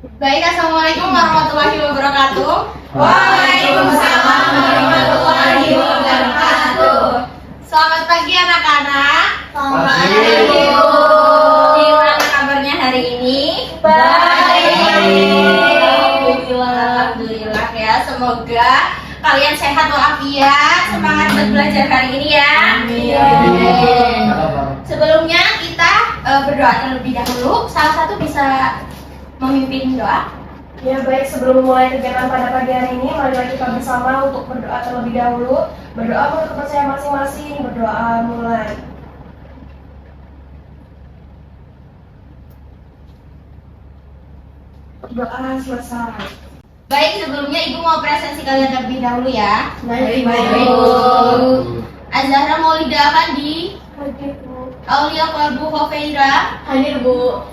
Baik, assalamualaikum warahmatullahi wabarakatuh. Waalaikumsalam warahmatullahi wabarakatuh. Selamat pagi anak-anak. Pagi. Gimana kabarnya hari ini? Baik. Alhamdulillah ya. Semoga kalian sehat walafiat, semangat buat belajar hari ini ya. Amin. Sebelumnya kita berdoa terlebih dahulu. Salah satu bisa memimpin doa. Ya baik, sebelum mulai kegiatan pada pagi hari ini, marilah kita bersama untuk berdoa terlebih dahulu. Berdoa menurut kepercayaan masing-masing. Berdoa mulai. Doa selesai. Baik, sebelumnya Ibu mau presentasi kalian terlebih dahulu ya. Baik. Azhara Maulida Afandi, Hadir Bu. Aulia Kolbu Hofeira, Hadir Bu.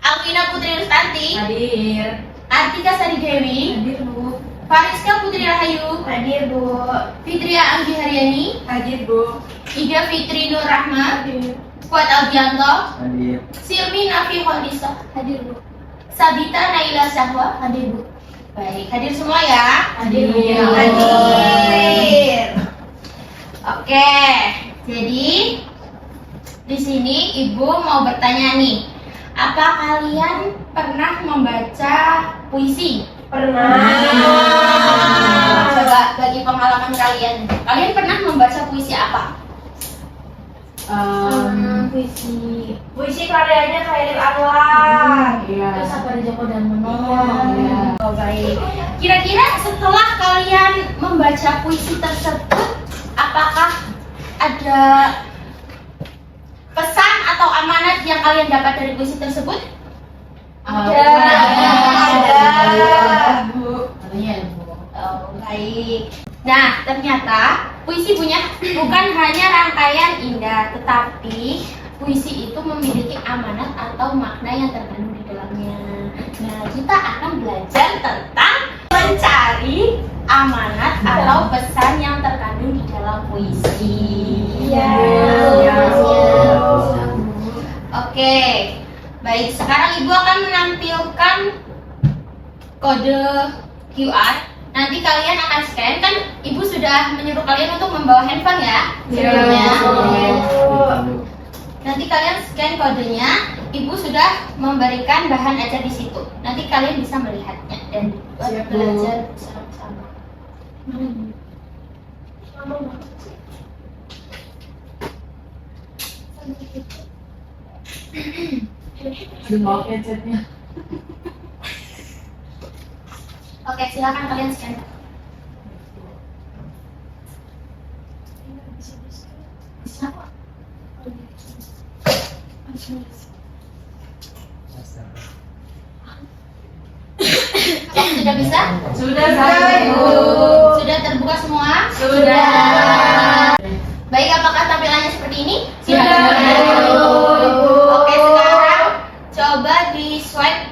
Alvina Putri Rustanti, Hadir. Artika Sari Dewi, Hadir Bu. Fariska Putri Rahayu, Hadir Bu. Fitria Anggi Haryani, Hadir Bu. Ida Fitri Nur Rahma, Hadir. Fuad Aldianto, Hadir. Silmi Nafi Khodisa, Hadir Bu. Sabita Naila Syahwa. Hadir Bu. Baik, hadir semua ya. Hadir Bu. Hadir. Oke, jadi di sini Ibu mau bertanya nih, apa kalian pernah membaca puisi? Pernah. Coba bagi pengalaman kalian, kalian pernah membaca puisi apa? Puisi karyanya Khairil Anwar. Iya. Sabar Joko dan Meno. Iya. Oh, baik. Kira-kira setelah kalian membaca puisi tersebut, apakah ada pesan atau amanat yang kalian dapat dari puisi tersebut? Ada. Bu. Katanya Bu. Oh, baik. Nah, ternyata puisi bukan hanya rangkaian indah, tetapi puisi itu memiliki amanat atau makna yang terkandung di dalamnya. Nah, kita akan belajar tentang mencari amanat atau pesan yang terkandung di dalam puisi. Iya. Oke, baik. Sekarang Ibu akan menampilkan kode QR. Nanti kalian akan scan, kan Ibu sudah menyuruh kalian untuk membawa handphone ya sebelumnya. Nanti kalian scan kodenya, Ibu sudah memberikan bahan ajar di situ. Nanti kalian bisa melihatnya dan Siap, Bu. belajar bersama-sama. Semua kecetnya. Oke, silakan kalian scan. Bisa kok. Apakah sudah bisa? Sudah, Bu. Sudah terbuka semua? Sudah. Baik, apakah tampilannya seperti ini? Sudah. Oke, sekarang coba di swipe.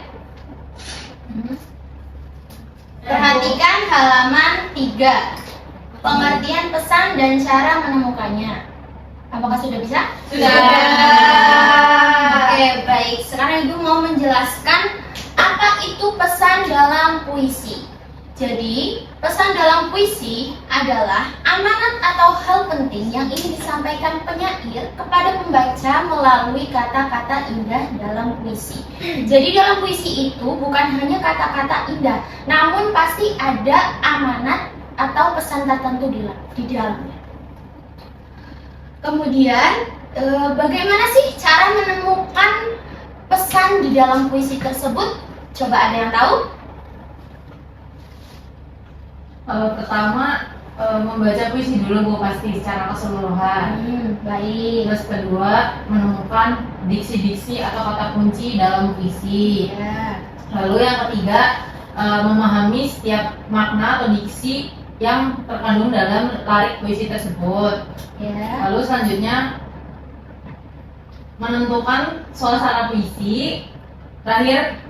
Perhatikan halaman 3. Pengertian pesan dan cara menemukannya. Apakah sudah bisa? Sudah. Oke, baik. Sekarang Ibu mau menjelaskan apa itu pesan dalam puisi. Jadi, pesan dalam puisi adalah amanat atau hal penting yang ingin disampaikan penyair kepada pembaca melalui kata-kata indah dalam puisi. Jadi dalam puisi itu bukan hanya kata-kata indah, namun pasti ada amanat atau pesan tertentu di dalamnya. Kemudian, bagaimana sih cara menemukan pesan di dalam puisi tersebut? Coba ada yang tahu? Pertama membaca puisi dulu Bu, pasti secara keseluruhan. Baik. Terus kedua menemukan diksi-diksi atau kata kunci dalam puisi. Ya. Lalu yang ketiga memahami setiap makna atau diksi yang terkandung dalam lirik puisi tersebut. Ya. Lalu selanjutnya menentukan suasana puisi. Terakhir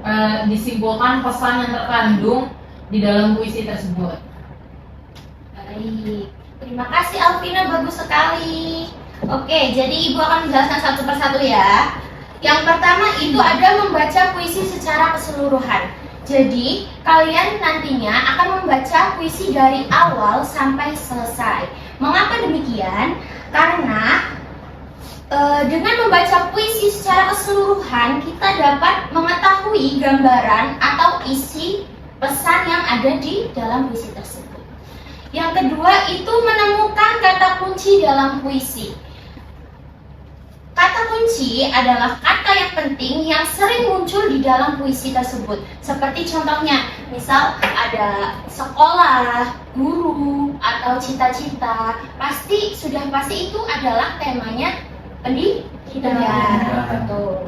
disimpulkan pesan yang terkandung di dalam puisi tersebut. Baik. Terima kasih Alvina, bagus sekali. Oke, jadi Ibu akan menjelaskan satu persatu ya. Yang pertama itu ada membaca puisi secara keseluruhan. Jadi, kalian nantinya akan membaca puisi dari awal sampai selesai. Mengapa demikian? Karena dengan membaca puisi secara keseluruhan, kita dapat mengetahui gambaran atau isi pesan yang ada di dalam puisi tersebut. Yang kedua itu menemukan kata kunci dalam puisi. Kata kunci adalah kata yang penting yang sering muncul di dalam puisi tersebut. Seperti contohnya, misal ada sekolah, guru, atau cita-cita. Sudah pasti itu adalah temanya pendidikan. Betul.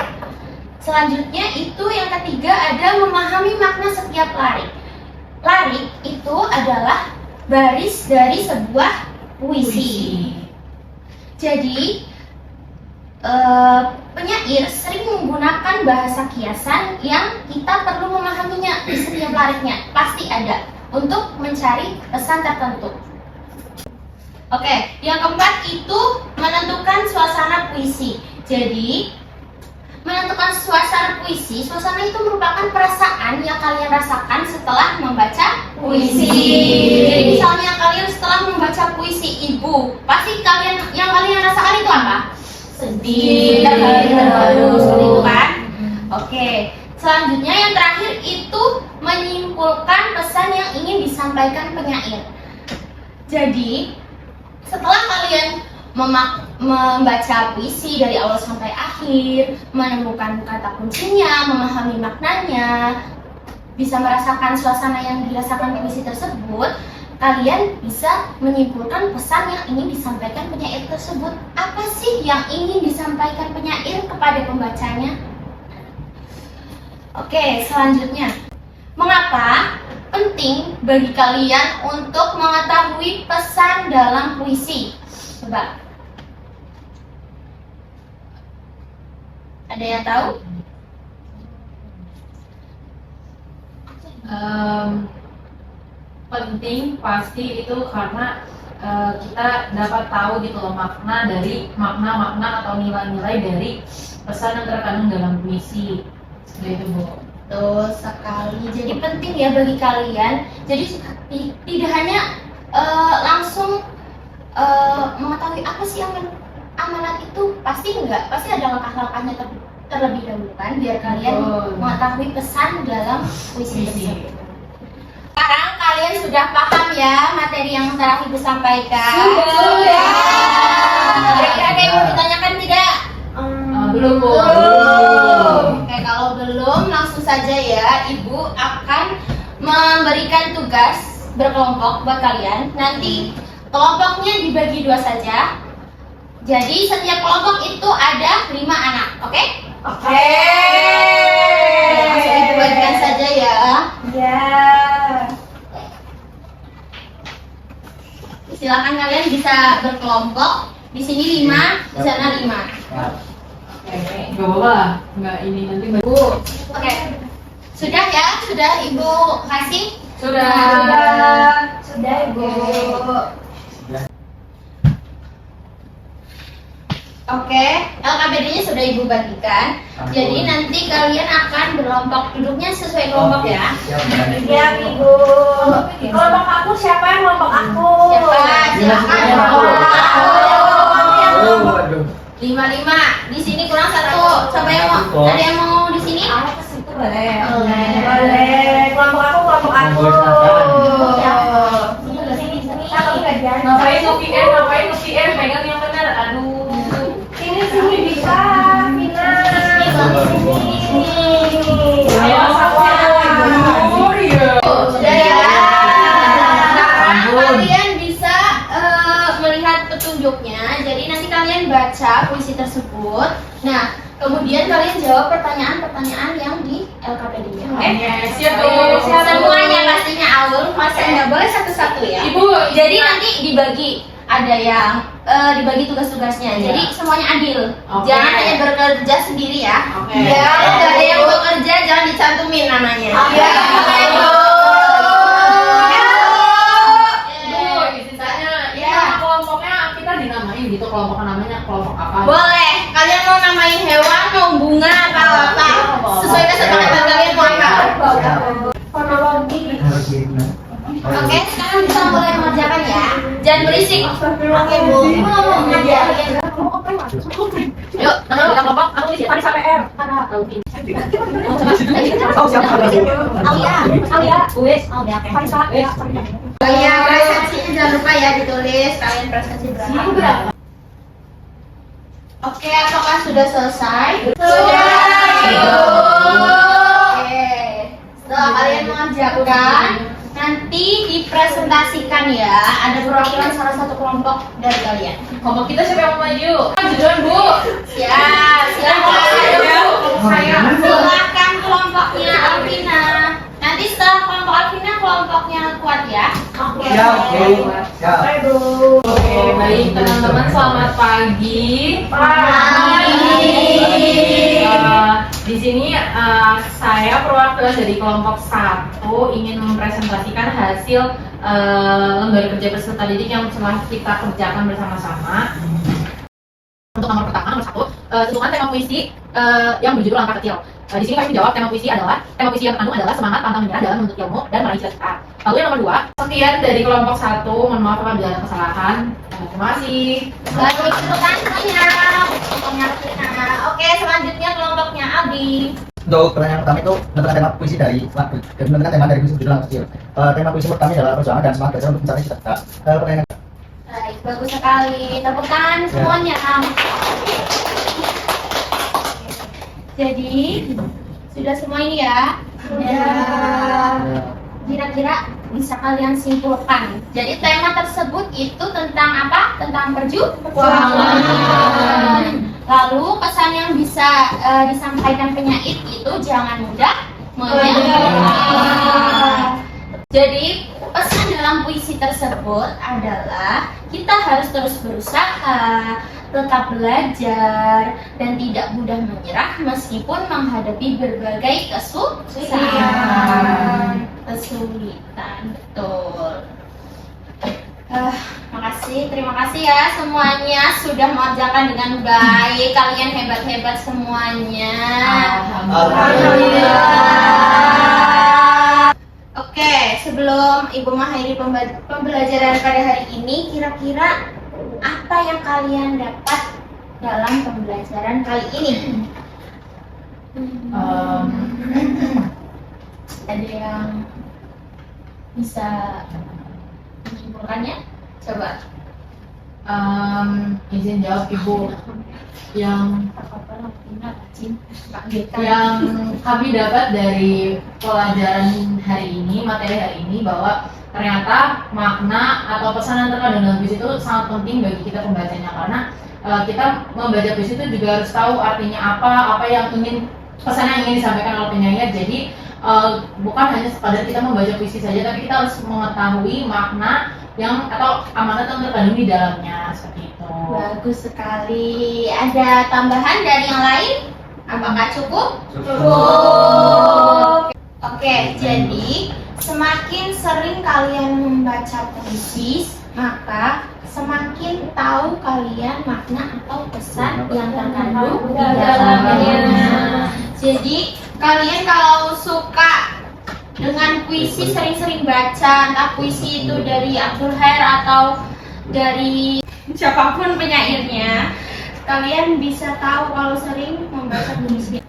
Selanjutnya itu yang ketiga ada memahami makna setiap larik. Larik itu adalah baris dari sebuah puisi. Jadi penyair sering menggunakan bahasa kiasan yang kita perlu memahaminya di setiap lariknya. Pasti ada untuk mencari pesan tertentu. Oke, yang keempat itu menentukan suasana puisi. Jadi, menentukan suasana puisi, suasana itu merupakan perasaan yang kalian rasakan setelah membaca puisi. Jadi misalnya kalian setelah membaca puisi Ibu, pasti yang kalian rasakan itu apa? Sedih, terharu, seperti itu kan? Oke, selanjutnya yang terakhir itu menyimpulkan pesan yang ingin disampaikan penyair. Jadi, setelah kalian membaca puisi dari awal sampai akhir, menemukan kata kuncinya, memahami maknanya, bisa merasakan suasana yang dirasakan puisi tersebut, kalian bisa menyimpulkan pesan yang ingin disampaikan penyair tersebut. Apa sih yang ingin disampaikan penyair kepada pembacanya? Oke, selanjutnya. Mengapa penting bagi kalian untuk mengetahui pesan dalam puisi? Coba. Ada yang tahu? Penting pasti itu karena kita dapat tahu gitu loh makna makna atau nilai-nilai dari pesan yang terkandung dalam puisi. Seperti itu, Bu. Betul sekali. Jadi penting ya bagi kalian. Jadi tidak hanya langsung mengetahui apa sih amanat itu, pasti enggak. Pasti ada langkah-langkahnya terlebih dahulu kan, biar kalian mengetahui pesan dalam puisi tersebut. Sekarang kalian sudah paham ya materi yang telah Ibu sampaikan? Sudah. Kira-kira ada yang mau ditanyakan tidak? Belum, Bu. Oke, kalau belum langsung saja ya, Ibu akan memberikan tugas berkelompok buat kalian. Nanti kelompoknya dibagi 2 saja. Jadi setiap kelompok itu ada 5 anak, oke? Oke. Langsung Ibu bagikan saja ya. Ya. Silakan kalian bisa berkelompok. Di sini 5, di sana 5. Gak apa-apa, nggak ini nanti Bu. Oke. Sudah ya? Sudah Ibu kasih? Sudah, Ibu. Oke, LKPD-nya sudah Ibu bagikan. Jadi nanti kalian akan berkelompok, duduknya sesuai kelompok ya. Ya, Ibu. Kelompok aku siapa yang kelompok aku? Siapa? Silakan. Waduh. 5. Di sini kurang 1. Coba yang mau, ada yang mau di sini? Boleh. Kelompok aku. Ngapain nge-PM, pegang yang benar. Aduh. Sini bisa, Vina. Sudah ya. Sekarang kalian bisa melihat petunjuknya. Jadi nanti kalian baca puisi tersebut. Nah, kemudian kalian jawab pertanyaan-pertanyaan yang di LKPD-nya. Oke? Siap, Bu. Semuanya pastinya Aul, masa nggak boleh satu-satu ya. Ibu, Jadi nanti dibagi, ada yang dibagi tugas-tugasnya. Iya. Jadi semuanya adil. Oke. Jangan hanya bekerja sendiri ya. Oke. Ya, kalau nggak ada yang bekerja jangan dicantumin namanya. Oke. Ya, Bu, sisanya. ya kelompoknya kita dinamain gitu, kelompok namanya kelompok apa? Boleh. Kalian mau namain hewan, mau bunga, apa apa. Sesuai kesepakatan kalian mau apa? puisi. Oke Bu, mau ngajarin. Yuk, teman kita kelompok, aku di Paris APR. Oh, siapa? Alia, Uwes, Faisa. Oh iya, prestasinya jangan lupa ya ditulis kalian prestasi berapa. Oke, apakah sudah selesai? Sudah. Oke. Setelah kalian mengerjakan, nanti dipresentasikan ya. Ada perwakilan salah satu kelompok dari kalian. Kelompok kita siapa yang mau maju? Duluan Bu. Siap, silakan. Saya. Silakan kelompoknya Alvina. Nanti setelah kelompok Alvina, kelompoknya kuat ya. Oke. Ya, oke. Ya. Oke, baik teman-teman, selamat pagi. Di sini saya perwakilan dari kelompok 1 ingin mempresentasikan hasil lembaga kerja peserta didik yang telah kita kerjakan bersama-sama. Untuk nomor pertama, nomor 1, tentukan tema puisi yang berjudul Langkah Kecil. Di sini kami menjawab tema puisi yang terkandung adalah semangat pantang menyerah dalam menuntut ilmu dan meraih cita-cita. Lalu yang nomor 2, sekian dari kelompok 1, mohon maaf apabila ada kesalahan. Terima kasih. Baik, itu kan kelompoknya Alvina. Oke, selanjutnya kelompoknya Abi. Untuk pertanyaan pertama itu menentukan tema puisi dari puisi berjudul Langkah Kecil. Tema puisi pertama adalah perjuangan dan semangat belajar untuk mencapai cita-cita. Pertanyaan Baik, bagus sekali. Tepuk tangan semuanya. Jadi, sudah semua ini ya? Kira-kira bisa kalian simpulkan. Jadi tema tersebut itu tentang apa? Tentang perjuangan. Lalu pesan yang bisa disampaikan penyair itu jangan mudah menyerah. Jadi pesan dalam puisi tersebut adalah kita harus terus berusaha, tetap belajar, dan tidak mudah menyerah meskipun menghadapi berbagai kesulitan. Betul. Terima kasih ya semuanya sudah mengerjakan dengan baik. Kalian hebat-hebat semuanya. Alhamdulillah. Oke, sebelum Ibu mengakhiri pembelajaran pada hari ini, kira-kira apa yang kalian dapat dalam pembelajaran kali ini? Ada yang bisa menyimpulkannya? Coba. Izin jawab Ibu. Yang kami dapat dari pelajaran hari ini, materi hari ini, bahwa ternyata makna atau pesan yang terkandung dalam puisi itu sangat penting bagi kita pembacanya, karena kita membaca puisi itu juga harus tahu artinya apa yang pesan yang ingin disampaikan oleh penyair. Jadi bukan hanya sekadar kita membaca puisi saja, tapi kita harus mengetahui makna atau amanat yang terkandung di dalamnya, seperti itu. Bagus sekali. Ada tambahan dari yang lain? Apakah cukup? Cukup. Oke, jadi semakin sering kalian membaca puisi, maka semakin tahu kalian makna atau pesan yang terkandung di dalamnya. Jadi kalian kalau suka dengan puisi, sering-sering baca, entah puisi itu dari Abdul Khair atau dari siapapun penyairnya, kalian bisa tahu kalau sering membaca puisi.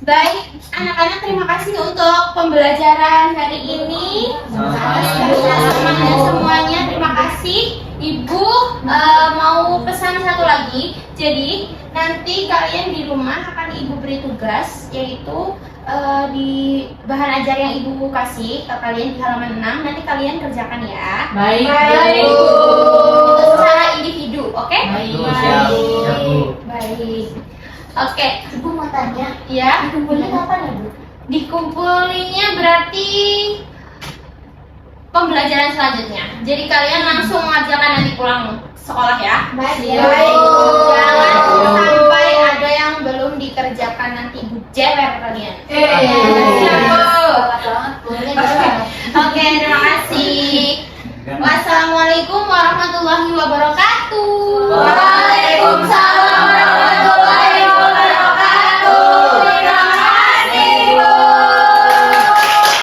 Baik, anak-anak, terima kasih untuk pembelajaran hari ini. Semuanya terima kasih. Ibu mau pesan satu lagi. Jadi nanti kalian di rumah akan Ibu beri tugas, yaitu di bahan ajar yang Ibu kasih ke kalian di halaman 6. Nanti kalian kerjakan ya. Baik. Itu secara individu, oke? Baik. Oke, Ibu mau tanya. Ya. Dikumpulin kapan ya, Bu? Dikumpulinnya berarti pembelajaran selanjutnya. Jadi kalian langsung mengerjakan nanti pulang sekolah ya. Baik. Jangan sampai ada yang belum dikerjakan, nanti Ibu jewer kalian.